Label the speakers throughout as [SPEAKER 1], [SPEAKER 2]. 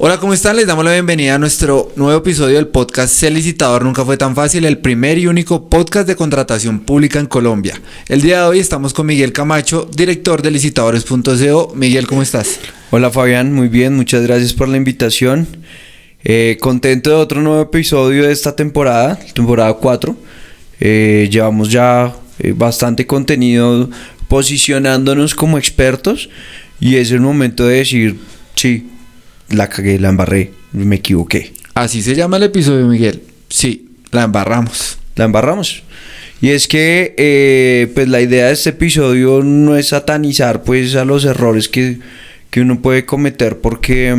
[SPEAKER 1] Hola, ¿cómo están? Les damos la bienvenida a nuestro nuevo episodio del podcast Ser Licitador Nunca Fue Tan Fácil, el primer y único podcast de contratación pública en Colombia. El día de hoy estamos con Miguel Camacho, director de licitadores.co. Miguel, ¿cómo estás?
[SPEAKER 2] Hola Fabián, muy bien, muchas gracias por la invitación. Contento de otro nuevo episodio de esta temporada 4. Llevamos ya bastante contenido posicionándonos como expertos y es el momento de decir, sí, la cagué, la embarré, me equivoqué.
[SPEAKER 1] Así se llama el episodio, Miguel. Sí, la embarramos.
[SPEAKER 2] La embarramos. Y es que pues la idea de este episodio no es satanizar pues a los errores que uno puede cometer porque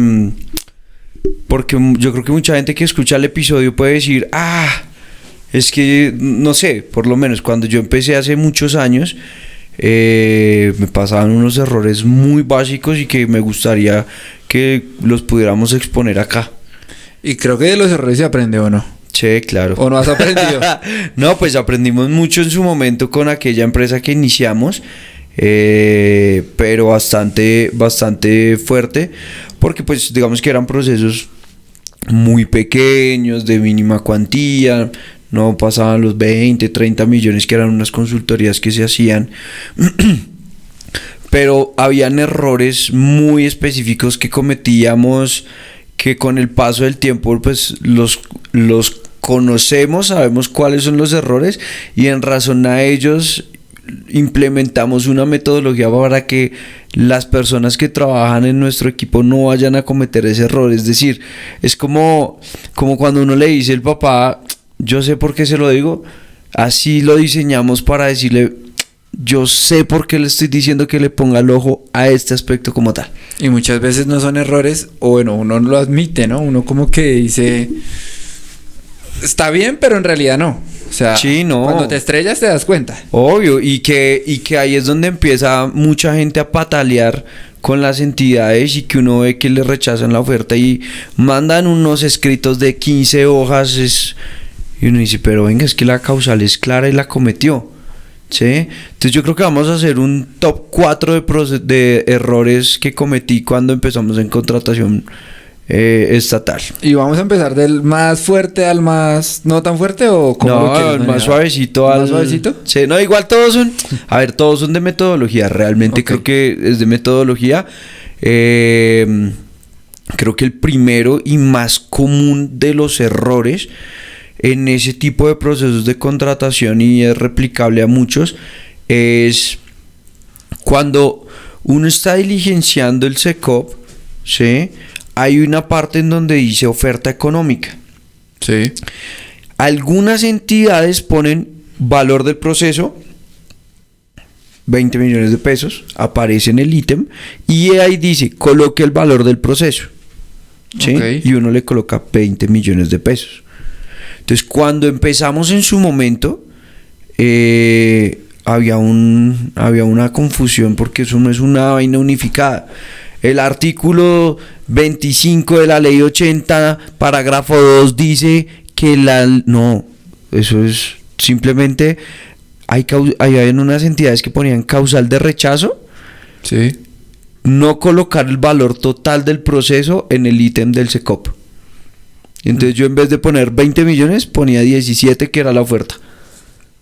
[SPEAKER 2] yo creo que mucha gente que escucha el episodio puede decir, es que no sé, por lo menos cuando yo empecé hace muchos años me pasaban unos errores muy básicos y que me gustaría que los pudiéramos exponer acá.
[SPEAKER 1] Y creo que de los errores se aprende, ¿o no?
[SPEAKER 2] Sí, claro.
[SPEAKER 1] ¿O no has aprendido?
[SPEAKER 2] No, pues aprendimos mucho en su momento con aquella empresa que iniciamos, pero bastante fuerte, porque pues digamos que eran procesos muy pequeños, de mínima cuantía, no pasaban los 20, 30 millones que eran unas consultorías que se hacían. Pero habían errores muy específicos que cometíamos que con el paso del tiempo pues los conocemos, sabemos cuáles son los errores y en razón a ellos implementamos una metodología para que las personas que trabajan en nuestro equipo no vayan a cometer ese error. Es decir, es como cuando uno le dice al papá, yo sé por qué se lo digo, así lo diseñamos para decirle, yo sé por qué le estoy diciendo que le ponga el ojo a este aspecto como tal.
[SPEAKER 1] Y muchas veces no son errores, o bueno, uno lo admite, ¿no? Uno como que dice, está bien, pero en realidad no. O sea,
[SPEAKER 2] sí, no.
[SPEAKER 1] Cuando te estrellas te das cuenta.
[SPEAKER 2] Obvio, y que ahí es donde empieza mucha gente a patalear con las entidades y que uno ve que le rechazan la oferta y mandan unos escritos de 15 hojas y uno dice, pero venga, es que la causal es clara y la cometió. ¿Sí? Entonces yo creo que vamos a hacer un top 4 de errores que cometí cuando empezamos en contratación estatal.
[SPEAKER 1] ¿Y vamos a empezar del más fuerte al más no tan fuerte o cómo lo quieres
[SPEAKER 2] manejar? Más suavecito.
[SPEAKER 1] ¿Más suavecito?
[SPEAKER 2] Sí, no, igual todos son de metodología, realmente creo que es de metodología. Creo que el primero y más común de los errores en ese tipo de procesos de contratación, y es replicable a muchos, es cuando uno está diligenciando el SECOP, ¿sí? Hay una parte en donde dice oferta económica.
[SPEAKER 1] Sí.
[SPEAKER 2] Algunas entidades ponen valor del proceso, 20 millones de pesos, aparece en el ítem, y ahí dice, coloque el valor del proceso, ¿sí? Y uno le coloca 20 millones de pesos. Entonces, cuando empezamos en su momento, había una confusión porque eso no es una vaina unificada. El artículo 25 de la ley 80, parágrafo 2, dice que no, eso es simplemente, hay unas entidades que ponían causal de rechazo.
[SPEAKER 1] Sí.
[SPEAKER 2] No colocar el valor total del proceso en el ítem del SECOP. Entonces yo en vez de poner 20 millones ponía 17, que era la oferta.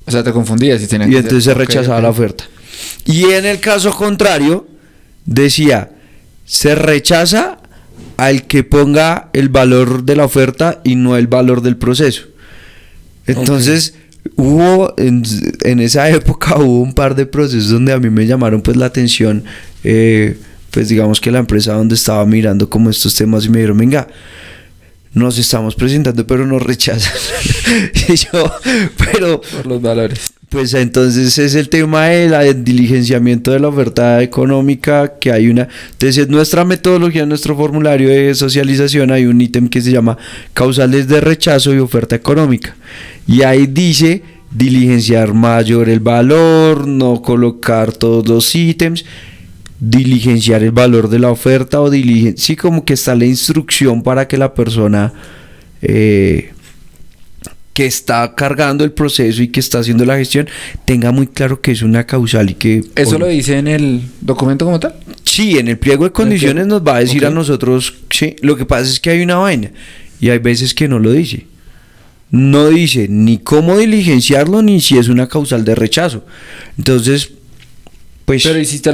[SPEAKER 1] O sea, te confundías. Y
[SPEAKER 2] entonces se rechazaba la oferta. Y en el caso contrario decía, se rechaza al que ponga el valor de la oferta y no el valor del proceso. Entonces hubo en esa época hubo un par de procesos donde a mí me llamaron pues la atención, pues digamos que la empresa donde estaba mirando como estos temas y me dijeron, venga, nos estamos presentando pero nos rechazan. Y yo, pero
[SPEAKER 1] por los valores.
[SPEAKER 2] Pues entonces es el tema del diligenciamiento de la oferta económica, que hay una. Entonces en nuestra metodología, en nuestro formulario de socialización hay un ítem que se llama causales de rechazo y oferta económica. Y ahí dice diligenciar mayor el valor, no colocar todos los ítems, diligenciar el valor de la oferta o sí, como que está la instrucción para que la persona que está cargando el proceso y que está haciendo la gestión tenga muy claro que es una causal y que...
[SPEAKER 1] ¿Eso lo dice en el documento como tal?
[SPEAKER 2] Sí, en el pliego de condiciones nos va a decir a nosotros, sí, lo que pasa es que hay una vaina y hay veces que no lo dice. No dice ni cómo diligenciarlo ni si es una causal de rechazo. Entonces, pues...
[SPEAKER 1] Pero ¿y si te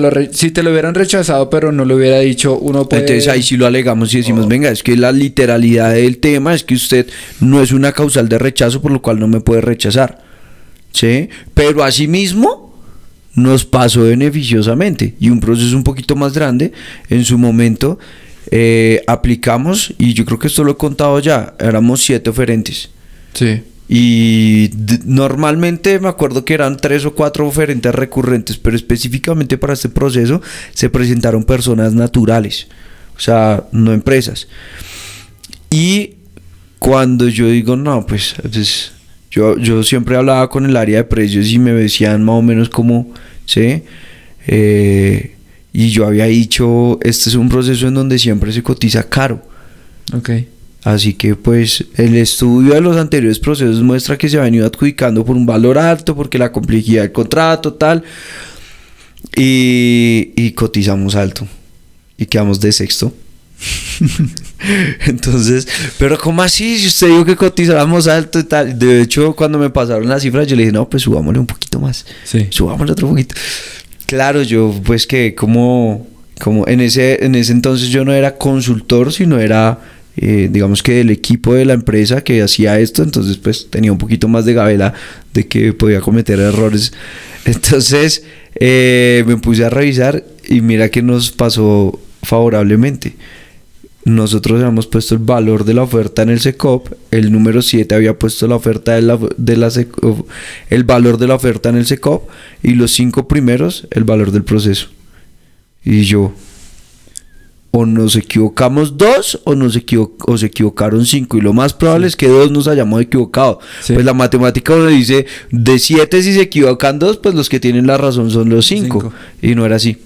[SPEAKER 1] lo hubieran rechazado pero no lo hubiera dicho, uno puede...?
[SPEAKER 2] Entonces ahí sí lo alegamos y decimos, venga, es que la literalidad del tema es que usted no es una causal de rechazo por lo cual no me puede rechazar. ¿Sí? Pero asimismo nos pasó beneficiosamente y un proceso un poquito más grande en su momento aplicamos y yo creo que esto lo he contado ya, éramos 7 oferentes.
[SPEAKER 1] Sí.
[SPEAKER 2] Y normalmente me acuerdo que eran 3 o 4 oferentes recurrentes, pero específicamente para este proceso se presentaron personas naturales, o sea, no empresas. Y cuando yo digo, no, pues yo siempre hablaba con el área de precios y me decían más o menos como, ¿sí? Y yo había dicho, este es un proceso en donde siempre se cotiza caro.
[SPEAKER 1] Ok.
[SPEAKER 2] Así que pues el estudio de los anteriores procesos muestra que se ha venido adjudicando por un valor alto, porque la complejidad del contrato, tal, y cotizamos alto y quedamos de sexto. Entonces, pero ¿cómo así? Si usted dijo que cotizáramos alto y tal. De hecho, cuando me pasaron las cifras, yo le dije, no, pues subámosle un poquito más.
[SPEAKER 1] Sí.
[SPEAKER 2] Subámosle otro poquito. Claro, yo pues que como en ese entonces yo no era consultor, sino era... digamos que del equipo de la empresa que hacía esto, entonces pues tenía un poquito más de gabela de que podía cometer errores. Entonces me puse a revisar y mira que nos pasó favorablemente. Nosotros habíamos puesto el valor de la oferta en el SECOP, el número 7 había puesto la oferta el valor de la oferta en el SECOP y los 5 primeros el valor del proceso. Y yo, o nos equivocamos 2 o se equivocaron 5 y lo más probable es que 2 nos hayamos equivocado. Sí. Pues la matemática nos dice de 7 si se equivocan 2, pues los que tienen la razón son los 5 y no era así.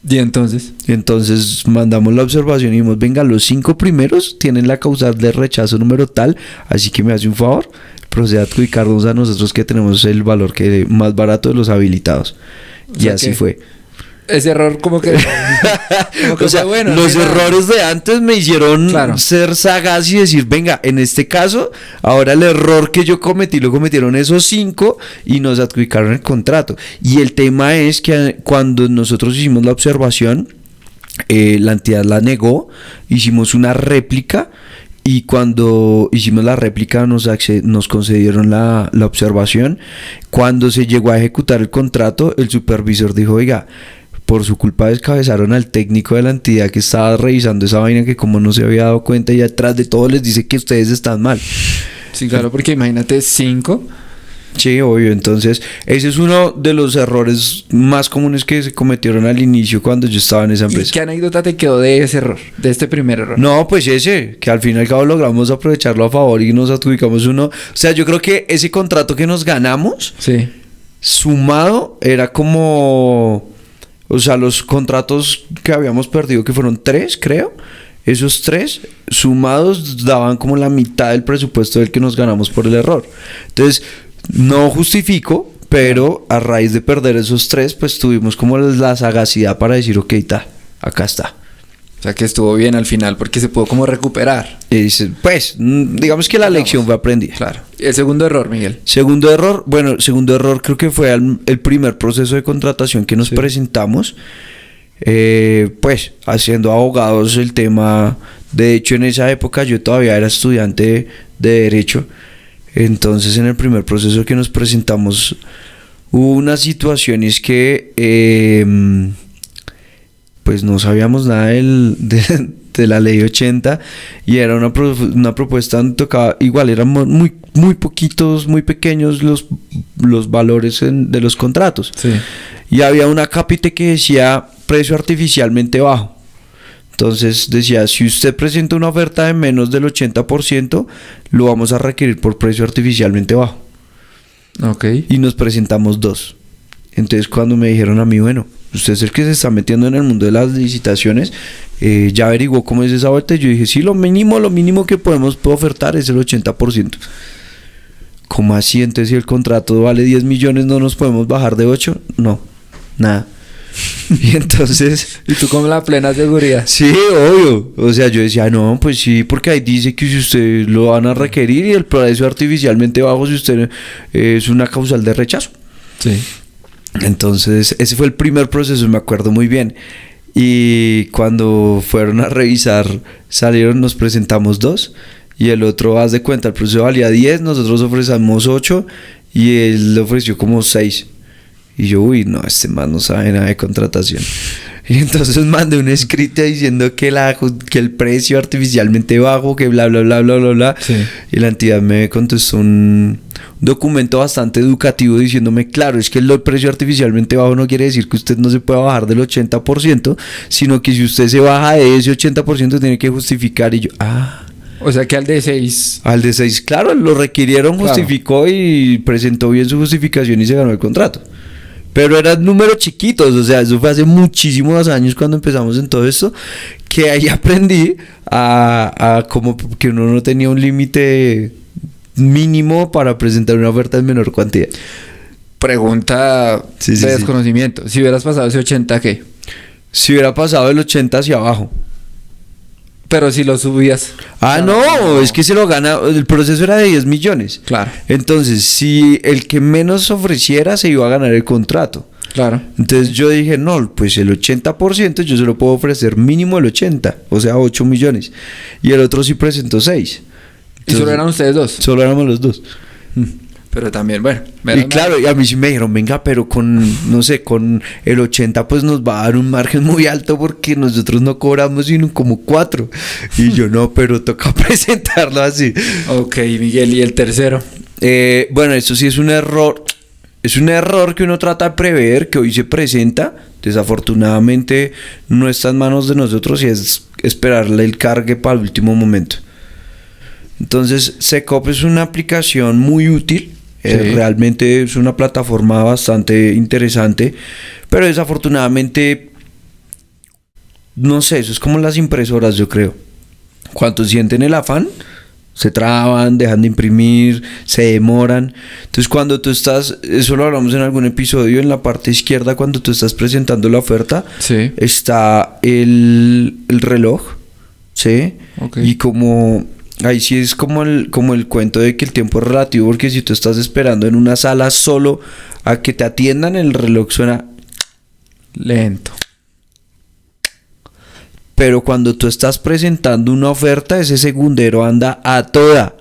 [SPEAKER 1] ¿Y entonces?
[SPEAKER 2] Entonces mandamos la observación y dijimos, venga, los 5 primeros tienen la causal de rechazo número tal, así que me hace un favor, proceda a adjudicarnos a nosotros que tenemos el valor que más barato de los habilitados. O sea, y así fue.
[SPEAKER 1] Ese error como que
[SPEAKER 2] o sea, bueno, los errores de antes me hicieron ser sagaz y decir, venga, en este caso, ahora el error que yo cometí lo cometieron esos 5 y nos adjudicaron el contrato. Y el tema es que cuando nosotros hicimos la observación, la entidad la negó, hicimos una réplica y cuando hicimos la réplica nos concedieron la observación. Cuando se llegó a ejecutar el contrato, el supervisor dijo, oiga, por su culpa descabezaron al técnico de la entidad que estaba revisando esa vaina, que como no se había dado cuenta y atrás de todo les dice que ustedes están mal.
[SPEAKER 1] Sí, claro, porque imagínate 5.
[SPEAKER 2] Sí, obvio. Entonces ese es uno de los errores más comunes que se cometieron al inicio cuando yo estaba en esa empresa.
[SPEAKER 1] ¿Y qué anécdota te quedó de ese error, de este primer error?
[SPEAKER 2] No, pues ese, que al fin y al cabo logramos aprovecharlo a favor y nos adjudicamos uno. O sea, yo creo que ese contrato que nos ganamos,
[SPEAKER 1] sí,
[SPEAKER 2] sumado, era como... O sea, los contratos que habíamos perdido, que fueron 3, creo, esos 3 sumados daban como la mitad del presupuesto del que nos ganamos por el error. Entonces, no justifico, pero a raíz de perder esos 3, pues tuvimos como la sagacidad para decir, ok, acá está.
[SPEAKER 1] O sea, que estuvo bien al final porque se pudo como recuperar.
[SPEAKER 2] Pues, digamos que la lección fue aprendida.
[SPEAKER 1] Claro. ¿El segundo error, Miguel?
[SPEAKER 2] Segundo error creo que fue el primer proceso de contratación que nos presentamos. Pues, haciendo abogados el tema. De hecho, en esa época yo todavía era estudiante de Derecho. Entonces, en el primer proceso que nos presentamos hubo una situación y es que... pues no sabíamos nada de la ley 80 y era una propuesta donde tocaba, igual eran muy poquitos, muy pequeños los valores de los contratos.
[SPEAKER 1] Sí.
[SPEAKER 2] Y había una cápite que decía precio artificialmente bajo. Entonces decía, si usted presenta una oferta de menos del 80%, lo vamos a requerir por precio artificialmente bajo.
[SPEAKER 1] Okay.
[SPEAKER 2] Y nos presentamos 2. Entonces cuando me dijeron a mí, bueno, usted es el que se está metiendo en el mundo de las licitaciones, ya averiguó cómo es esa vuelta. Y yo dije, sí, lo mínimo que podemos ofertar es el 80%. ¿Cómo así? Entonces si el contrato vale 10 millones, ¿no nos podemos bajar de 8? No, nada. Y entonces...
[SPEAKER 1] Y tú con la plena seguridad.
[SPEAKER 2] Sí, obvio. O sea, yo decía, no, pues sí, porque ahí dice que si usted lo van a requerir y el precio artificialmente bajo si usted es una causal de rechazo.
[SPEAKER 1] Sí.
[SPEAKER 2] Entonces, ese fue el primer proceso, me acuerdo muy bien. Y cuando fueron a revisar, salieron, nos presentamos 2 y el otro, haz de cuenta, el proceso valía 10, nosotros ofrecemos 8 y él le ofreció como 6. Y yo, uy, no, este man no sabe nada de contratación. Y entonces mandé un escrito diciendo que el precio artificialmente bajo, que bla, bla, bla, bla, bla, bla.
[SPEAKER 1] Sí.
[SPEAKER 2] Y la entidad me contestó un documento bastante educativo diciéndome, claro, es que el precio artificialmente bajo no quiere decir que usted no se pueda bajar del 80%, sino que si usted se baja de ese 80% tiene que justificar. Y yo,
[SPEAKER 1] O sea que al de 6.
[SPEAKER 2] Al de 6, claro, lo requirieron,
[SPEAKER 1] Claro.
[SPEAKER 2] justificó y presentó bien su justificación y se ganó el contrato. Pero eran números chiquitos, o sea, eso fue hace muchísimos años cuando empezamos en todo esto, que ahí aprendí a como que uno no tenía un límite mínimo para presentar una oferta en menor cantidad.
[SPEAKER 1] Pregunta
[SPEAKER 2] Sí,
[SPEAKER 1] de
[SPEAKER 2] sí.
[SPEAKER 1] desconocimiento. Si hubieras pasado ese 80, ¿qué?
[SPEAKER 2] Si hubiera pasado del 80 hacia abajo.
[SPEAKER 1] Pero si lo subías.
[SPEAKER 2] No, es que se lo gana, el proceso era de 10 millones.
[SPEAKER 1] Claro,
[SPEAKER 2] Entonces, si el que menos ofreciera se iba a ganar el contrato.
[SPEAKER 1] claro.
[SPEAKER 2] Entonces yo dije, no, pues el 80% yo se lo puedo ofrecer mínimo el 80, o sea, 8 millones. Y el otro sí presentó 6.
[SPEAKER 1] ¿Y solo eran ustedes 2?
[SPEAKER 2] Solo éramos los 2.
[SPEAKER 1] Pero también, bueno.
[SPEAKER 2] Y claro, y a mí sí me dijeron, venga, pero con, no sé, con el 80 pues nos va a dar un margen muy alto porque nosotros no cobramos sino como 4. Y yo, no, pero toca presentarlo así.
[SPEAKER 1] Ok, Miguel, ¿y el tercero?
[SPEAKER 2] Bueno, esto sí es un error. Es un error que uno trata de prever, que hoy se presenta. Desafortunadamente no está en manos de nosotros y es esperarle el cargue para el último momento. Entonces, Secop es una aplicación muy útil.
[SPEAKER 1] Sí.
[SPEAKER 2] Realmente es una plataforma bastante interesante. Pero desafortunadamente, no sé, eso es como las impresoras, yo creo. Cuando sienten el afán, se traban, dejan de imprimir, se demoran. Entonces cuando tú estás, eso lo hablamos en algún episodio, en la parte izquierda cuando tú estás presentando la oferta,
[SPEAKER 1] Sí.
[SPEAKER 2] está el reloj, ¿sí?
[SPEAKER 1] Ok.
[SPEAKER 2] Y como ahí sí es como el cuento de que el tiempo es relativo, porque si tú estás esperando en una sala solo a que te atiendan, el reloj suena.
[SPEAKER 1] Lento.
[SPEAKER 2] Pero cuando tú estás presentando una oferta, ese segundero anda a toda.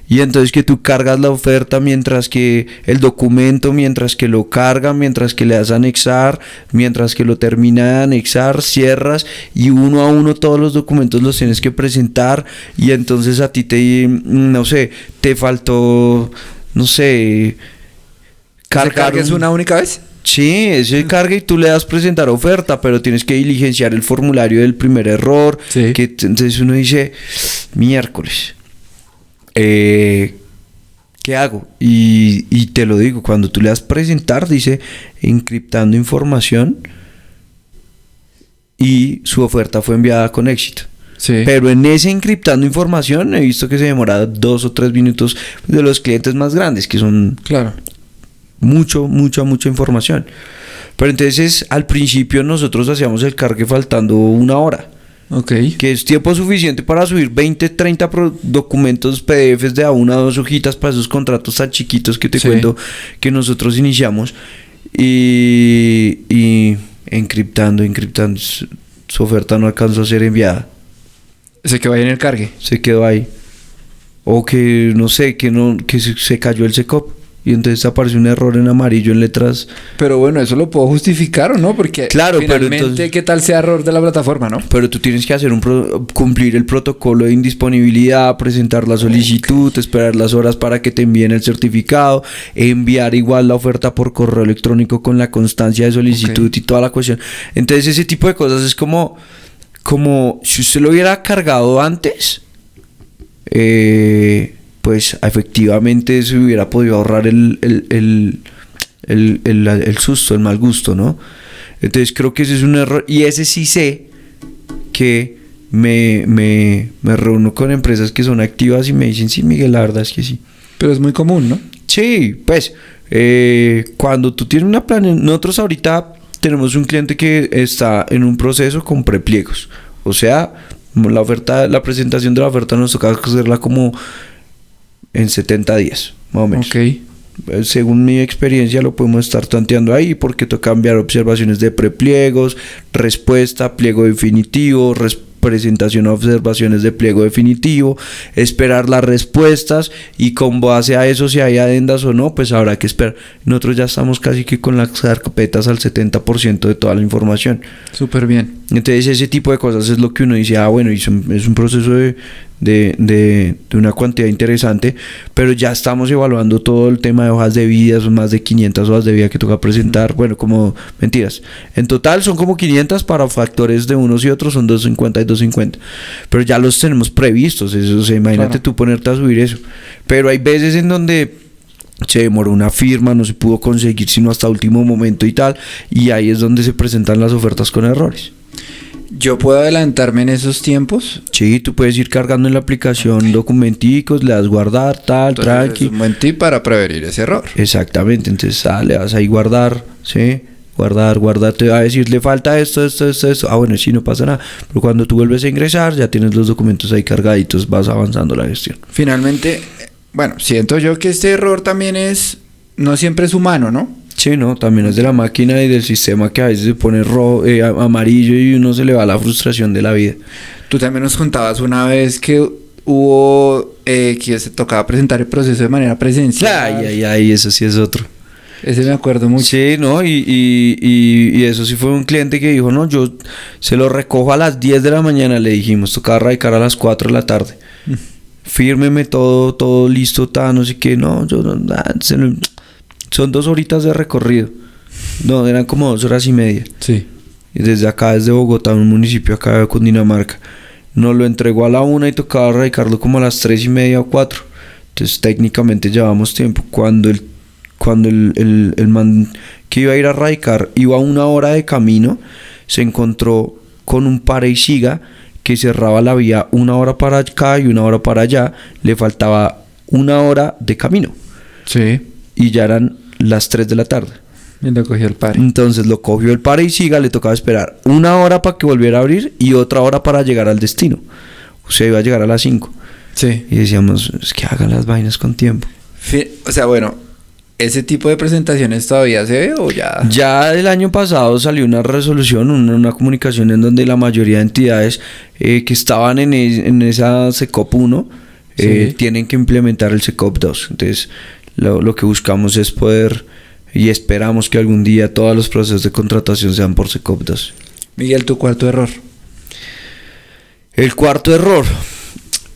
[SPEAKER 2] Y entonces que tú cargas la oferta mientras que el documento, mientras que lo carga, mientras que le das a anexar, mientras que lo termina de anexar, cierras y uno a uno todos los documentos los tienes que presentar. Y entonces a ti no sé, te faltó, no sé,
[SPEAKER 1] ¿Se carga es una única vez?
[SPEAKER 2] Sí, ese carga y tú le das presentar oferta, pero tienes que diligenciar el formulario del primer error.
[SPEAKER 1] Sí.
[SPEAKER 2] Entonces uno dice, miércoles, ¿qué hago? Y te lo digo, cuando tú le das presentar, dice encriptando información y su oferta fue enviada con éxito.
[SPEAKER 1] Sí.
[SPEAKER 2] Pero en ese encriptando información he visto que se demora 2 o 3 minutos de los clientes más grandes, que son
[SPEAKER 1] Claro.
[SPEAKER 2] mucha información. Pero entonces al principio nosotros hacíamos el cargue faltando 1 hora,
[SPEAKER 1] Ok.
[SPEAKER 2] que es tiempo suficiente para subir 20, 30 documentos PDFs de a 1 a 2 hojitas para esos contratos tan chiquitos que te
[SPEAKER 1] Sí.
[SPEAKER 2] cuento que nosotros iniciamos. Y encriptando, su oferta no alcanzó a ser enviada,
[SPEAKER 1] Se quedó ahí en el cargue.
[SPEAKER 2] se quedó ahí. O que no sé, que se cayó el SECOP y entonces apareció un error en amarillo en letras.
[SPEAKER 1] Pero bueno, eso lo puedo justificar o no, porque
[SPEAKER 2] Claro, pero
[SPEAKER 1] finalmente
[SPEAKER 2] entonces-
[SPEAKER 1] qué tal sea error de la plataforma, ¿no?
[SPEAKER 2] Pero tú tienes que hacer cumplir el protocolo de indisponibilidad, presentar la solicitud, esperar las horas para que te envíen el certificado, enviar igual la oferta por correo electrónico con la constancia de solicitud
[SPEAKER 1] Ok.
[SPEAKER 2] y toda la cuestión. Entonces ese tipo de cosas es como si usted lo hubiera cargado antes, pues efectivamente se hubiera podido ahorrar el susto, el mal gusto, ¿no? Entonces creo que ese es un error y ese sí sé que me reúno con empresas que son activas y me dicen, sí, Miguel, la verdad es que sí.
[SPEAKER 1] Pero es muy común, ¿no?
[SPEAKER 2] Sí, pues cuando tú tienes una nosotros ahorita tenemos un cliente que está en un proceso con prepliegos. O sea, la presentación de la oferta nos toca hacerla como en 70 días, más o menos.
[SPEAKER 1] Ok.
[SPEAKER 2] Según mi experiencia lo podemos estar tanteando ahí porque toca enviar observaciones de prepliegos, respuesta, pliego definitivo, presentación a observaciones de pliego definitivo, esperar las respuestas y con base a eso si hay adendas o no, pues habrá que esperar. Nosotros ya estamos casi que con las carpetas al 70% de toda la información.
[SPEAKER 1] Súper bien.
[SPEAKER 2] Entonces ese tipo de cosas es lo que uno dice, bueno, es un proceso de una cantidad interesante, pero ya estamos evaluando todo el tema de hojas de vida, son más de 500 hojas de vida que toca presentar, bueno, como mentiras, en total son como 500 para factores de unos y otros, son 250 y 250, pero ya los tenemos previstos, eso, o sea, imagínate claro. Tú ponerte a subir eso, pero hay veces en donde se demoró una firma, no se pudo conseguir sino hasta último momento y tal, y ahí es donde se presentan las ofertas con errores.
[SPEAKER 1] ¿Yo puedo adelantarme en esos tiempos?
[SPEAKER 2] Sí, tú puedes ir cargando en la aplicación documenticos, le das guardar, tal, entonces, tranqui.
[SPEAKER 1] Es un buen tip para prevenir ese error.
[SPEAKER 2] Exactamente, entonces le vas ahí guardar, ¿sí? Guardar, te va a decir, le falta esto. Bueno, sí, no pasa nada. Pero cuando tú vuelves a ingresar, ya tienes los documentos ahí cargaditos, vas avanzando la gestión.
[SPEAKER 1] Finalmente, bueno, siento yo que este error también no siempre es humano, ¿no?
[SPEAKER 2] Sí, no, también es de la máquina y del sistema que a veces se pone rojo, amarillo y uno se le va la frustración de la vida.
[SPEAKER 1] Tú también nos contabas una vez que hubo que se tocaba presentar el proceso de manera presencial.
[SPEAKER 2] Ay, eso sí es otro.
[SPEAKER 1] Ese me acuerdo mucho.
[SPEAKER 2] Sí, no, y eso sí fue un cliente que dijo, no, yo se lo recojo a las 10 de la mañana, le dijimos, tocaba radicar a las 4 de la tarde. Fírmeme todo listo, no sé qué, no, yo no, son 2 horitas de recorrido. No, eran como 2 horas y media.
[SPEAKER 1] Sí.
[SPEAKER 2] Y desde acá, desde Bogotá, un municipio acá de Cundinamarca. Nos lo entregó a la 1 y tocaba radicarlo como a las 3:30 o 4. Entonces técnicamente llevamos tiempo. Cuando el man que iba a ir a radicar iba a 1 hora de camino, se encontró con un pare y siga que cerraba la vía 1 hora para acá y 1 hora para allá. Le faltaba 1 hora de camino.
[SPEAKER 1] Sí.
[SPEAKER 2] Y ya eran las 3 de la tarde.
[SPEAKER 1] Y lo cogió el pare.
[SPEAKER 2] Entonces lo cogió el pare y siga, le tocaba esperar 1 hora para que volviera a abrir y otra hora para llegar al destino. O sea, iba a llegar a las 5.
[SPEAKER 1] Sí.
[SPEAKER 2] Y decíamos, es que hagan las vainas con tiempo.
[SPEAKER 1] O sea, bueno, ¿ese tipo de presentaciones todavía se ve o ya?
[SPEAKER 2] Ya el año pasado salió una resolución, una comunicación en donde la mayoría de entidades que estaban en esa SECOP 1 sí. Tienen que implementar el SECOP 2. Entonces lo que buscamos es poder y esperamos que algún día todos los procesos de contratación sean por SECOP 2.
[SPEAKER 1] Miguel, ¿tu cuarto error?
[SPEAKER 2] El cuarto error.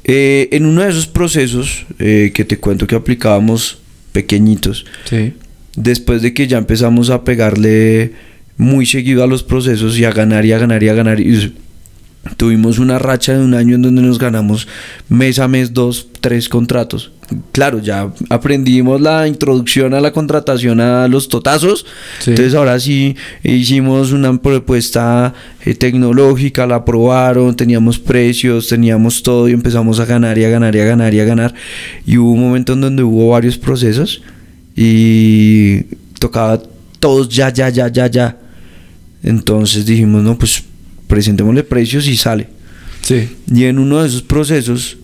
[SPEAKER 2] En uno de esos procesos que te cuento que aplicábamos pequeñitos,
[SPEAKER 1] sí.
[SPEAKER 2] Después de que ya empezamos a pegarle muy seguido a los procesos y a ganar, y tuvimos una racha de 1 año en donde nos ganamos mes a mes 2, 3 contratos. Claro, ya aprendimos la introducción a la contratación a los totazos, sí. Entonces ahora sí hicimos una propuesta tecnológica, la aprobaron, teníamos precios, teníamos todo y empezamos a ganar y a ganar. Y hubo un momento en donde hubo varios procesos y tocaba todos ya. Entonces dijimos, no, pues presentémosle precios y sale.
[SPEAKER 1] Sí. Y
[SPEAKER 2] en uno de esos procesos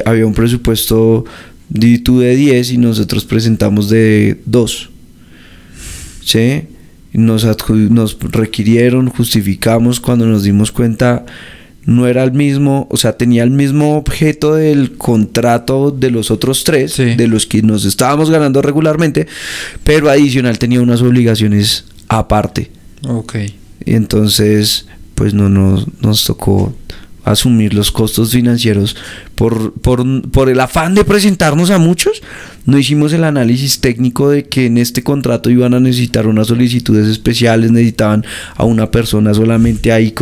[SPEAKER 2] había un presupuesto de 10 y nosotros presentamos de 2. ¿Sí? Nos requirieron, justificamos, cuando nos dimos cuenta no era el mismo, o sea, tenía el mismo objeto del contrato de los otros 3, sí. De los que nos estábamos ganando regularmente, pero adicional tenía unas obligaciones aparte.
[SPEAKER 1] Ok.
[SPEAKER 2] Y entonces, pues no nos tocó asumir los costos financieros por el afán de presentarnos a muchos. No hicimos el análisis técnico de que en este contrato iban a necesitar unas solicitudes especiales, necesitaban a una persona solamente ahí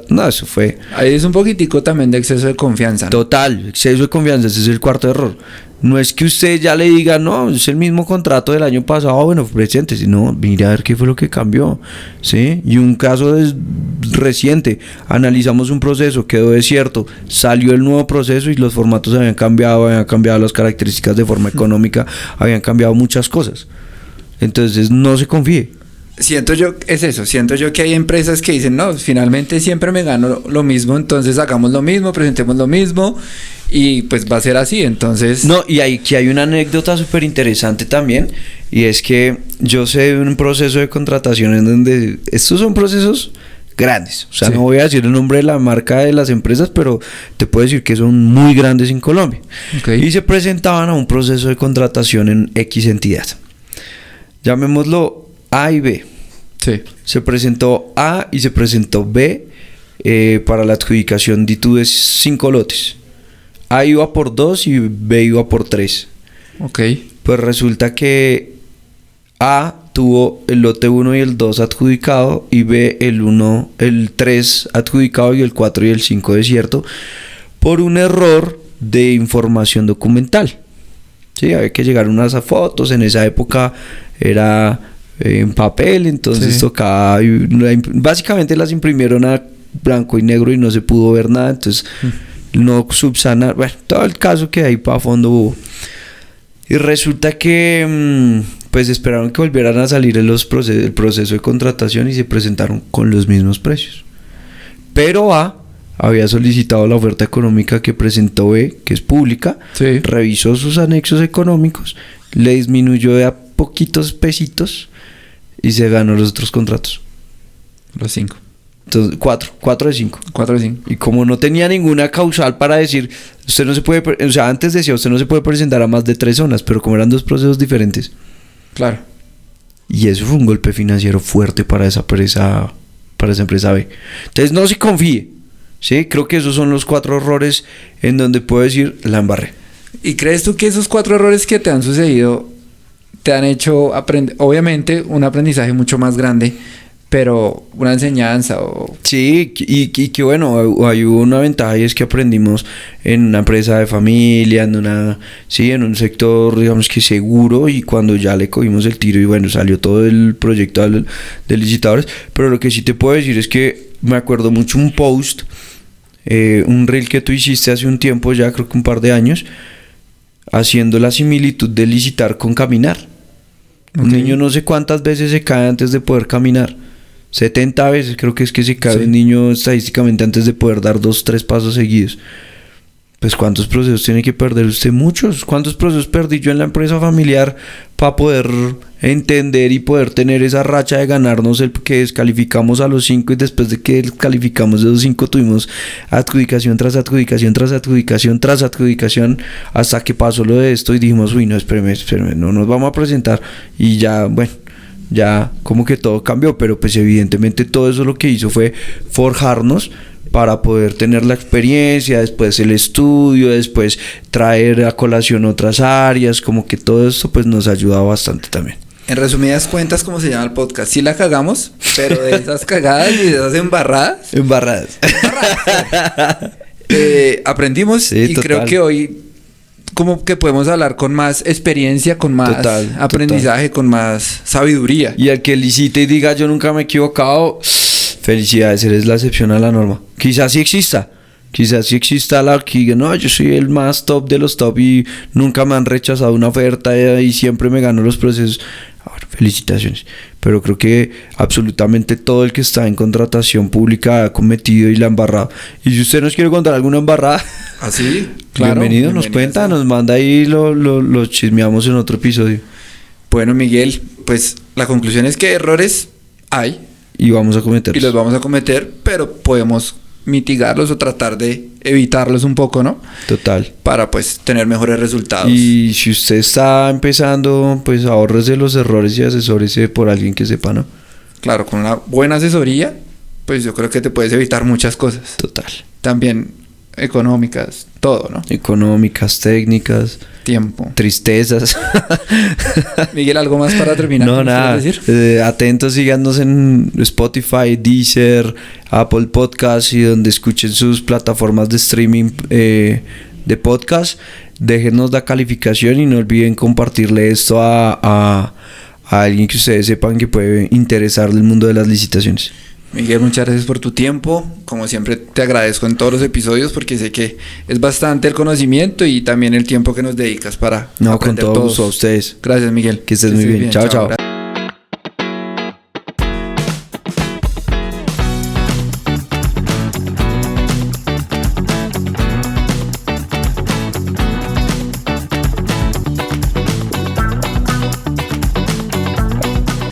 [SPEAKER 2] no, eso fue...
[SPEAKER 1] Ahí es un poquitico también de exceso de confianza, ¿no?
[SPEAKER 2] Total, exceso de confianza, ese es el cuarto error. No es que usted ya le diga, no, es el mismo contrato del año pasado, bueno, presente, sino mira a ver qué fue lo que cambió, ¿sí? Y un caso reciente, analizamos un proceso, quedó desierto, salió el nuevo proceso y los formatos habían cambiado las características de forma económica, habían cambiado muchas cosas. Entonces, no se confíe.
[SPEAKER 1] siento yo que hay empresas que dicen, no, finalmente siempre me gano lo mismo, entonces hagamos lo mismo, presentemos lo mismo y pues va a ser así, entonces...
[SPEAKER 2] No, y aquí hay una anécdota súper interesante también, y es que yo sé de un proceso de contratación en donde estos son procesos grandes, o sea,
[SPEAKER 1] Sí.
[SPEAKER 2] no voy a decir el nombre de la marca de las empresas, pero te puedo decir que son muy grandes en Colombia.
[SPEAKER 1] Okay.
[SPEAKER 2] Y se presentaban a un proceso de contratación en X entidad. Llamémoslo A y B.
[SPEAKER 1] Sí.
[SPEAKER 2] Se presentó A y se presentó B para la adjudicación de 5 lotes. A iba por 2 y B iba por 3.
[SPEAKER 1] Ok.
[SPEAKER 2] Pues resulta que A tuvo el lote 1 y el 2 adjudicado y B el 3 adjudicado y el 4 y el 5 desierto por un error de información documental. Sí, había que llegar unas fotos, en esa época era en papel, entonces
[SPEAKER 1] Sí.
[SPEAKER 2] tocaba, básicamente las imprimieron a blanco y negro y no se pudo ver nada, entonces no subsanar, bueno, todo el caso que ahí para fondo hubo. Y resulta que pues esperaron que volvieran a salir el proceso de contratación y se presentaron con los mismos precios. Pero A había solicitado la oferta económica que presentó B, que es pública,
[SPEAKER 1] Sí.
[SPEAKER 2] revisó sus anexos económicos, le disminuyó de a poquitos pesitos y se ganó los otros contratos.
[SPEAKER 1] Los 5.
[SPEAKER 2] Entonces, 4 de 5.
[SPEAKER 1] 4 de 5.
[SPEAKER 2] Y como no tenía ninguna causal para decir, usted no se puede, o sea, antes decía, usted no se puede presentar a más de 3 zonas, pero como eran 2 procesos diferentes.
[SPEAKER 1] Claro.
[SPEAKER 2] Y eso fue un golpe financiero fuerte para esa empresa B. Entonces no se confíe, ¿sí? Creo que esos son los 4 errores en donde puedo decir, la embarré.
[SPEAKER 1] ¿Y crees tú que esos 4 errores que te han sucedido te han hecho aprender, obviamente, un aprendizaje mucho más grande, pero una enseñanza o...
[SPEAKER 2] Sí, y que bueno, hay una ventaja y es que aprendimos en una empresa de familia, en un sector, digamos que seguro, y cuando ya le cogimos el tiro y bueno, salió todo el proyecto de licitadores, pero lo que sí te puedo decir es que me acuerdo mucho un post, un reel que tú hiciste hace un tiempo ya, creo que un par de años, haciendo la similitud de licitar con caminar. Un
[SPEAKER 1] Ok.
[SPEAKER 2] niño no sé cuántas veces se cae antes de poder caminar. 70 veces creo que es que se cae
[SPEAKER 1] Sí.
[SPEAKER 2] un niño estadísticamente antes de poder dar 2-3 pasos seguidos. Pues ¿cuántos procesos tiene que perder usted? Muchos. ¿Cuántos procesos perdí yo en la empresa familiar para poder entender y poder tener esa racha de ganarnos el que descalificamos a los 5 y después de que descalificamos de los 5 tuvimos adjudicación tras adjudicación tras adjudicación tras adjudicación hasta que pasó lo de esto y dijimos, uy, no, espéreme, no nos vamos a presentar y ya, bueno, ya como que todo cambió, pero pues evidentemente todo eso lo que hizo fue forjarnos para poder tener la experiencia, después el estudio, después traer a colación otras áreas, como que todo esto pues nos ha ayudado bastante también.
[SPEAKER 1] En resumidas cuentas, ¿cómo se llama el podcast? Sí la cagamos, pero de esas cagadas y de esas embarradas,
[SPEAKER 2] Embarradas.
[SPEAKER 1] aprendimos
[SPEAKER 2] Sí,
[SPEAKER 1] y
[SPEAKER 2] total.
[SPEAKER 1] creo que hoy como que podemos hablar con más experiencia, con más
[SPEAKER 2] Total,
[SPEAKER 1] aprendizaje, con más sabiduría.
[SPEAKER 2] Y al que licite y diga yo nunca me he equivocado, felicidades, eres la excepción a la norma. Quizás sí exista la que diga, no, yo soy el más top de los top y nunca me han rechazado una oferta y siempre me gano los procesos. Bueno, felicitaciones. Pero creo que absolutamente todo el que está en contratación pública ha cometido y la ha embarrado. Y si usted nos quiere contar alguna embarrada,
[SPEAKER 1] Así, claro.
[SPEAKER 2] bienvenido, nos cuenta, nos manda ahí, lo chismeamos en otro episodio.
[SPEAKER 1] Bueno, Miguel, pues la conclusión es que errores hay
[SPEAKER 2] Y vamos a cometerlos.
[SPEAKER 1] y los vamos a cometer, pero podemos mitigarlos o tratar de evitarlos un poco, ¿no?
[SPEAKER 2] Total.
[SPEAKER 1] Para pues tener mejores resultados.
[SPEAKER 2] Y si usted está empezando, pues ahórrese los errores y asesórese por alguien que sepa, ¿no?
[SPEAKER 1] Claro, con una buena asesoría, pues yo creo que te puedes evitar muchas cosas.
[SPEAKER 2] Total.
[SPEAKER 1] También económicas, todo, ¿no?
[SPEAKER 2] Económicas, técnicas,
[SPEAKER 1] Tiempo.
[SPEAKER 2] tristezas.
[SPEAKER 1] Miguel, ¿algo más para terminar?
[SPEAKER 2] No,
[SPEAKER 1] ¿Me
[SPEAKER 2] nada.
[SPEAKER 1] quieres decir?
[SPEAKER 2] Atentos, síganos en Spotify, Deezer, Apple Podcasts y donde escuchen sus plataformas de streaming de podcast. Déjenos la calificación y no olviden compartirle esto a alguien que ustedes sepan que puede interesarle el mundo de las licitaciones.
[SPEAKER 1] Miguel, muchas gracias por tu tiempo. Como siempre te agradezco en todos los episodios porque sé que es bastante el conocimiento y también el tiempo que nos dedicas para
[SPEAKER 2] No, con
[SPEAKER 1] aprender
[SPEAKER 2] todo
[SPEAKER 1] todos.
[SPEAKER 2] gusto a ustedes.
[SPEAKER 1] Gracias, Miguel.
[SPEAKER 2] Que estés muy bien. Chao, chao.
[SPEAKER 1] Gracias.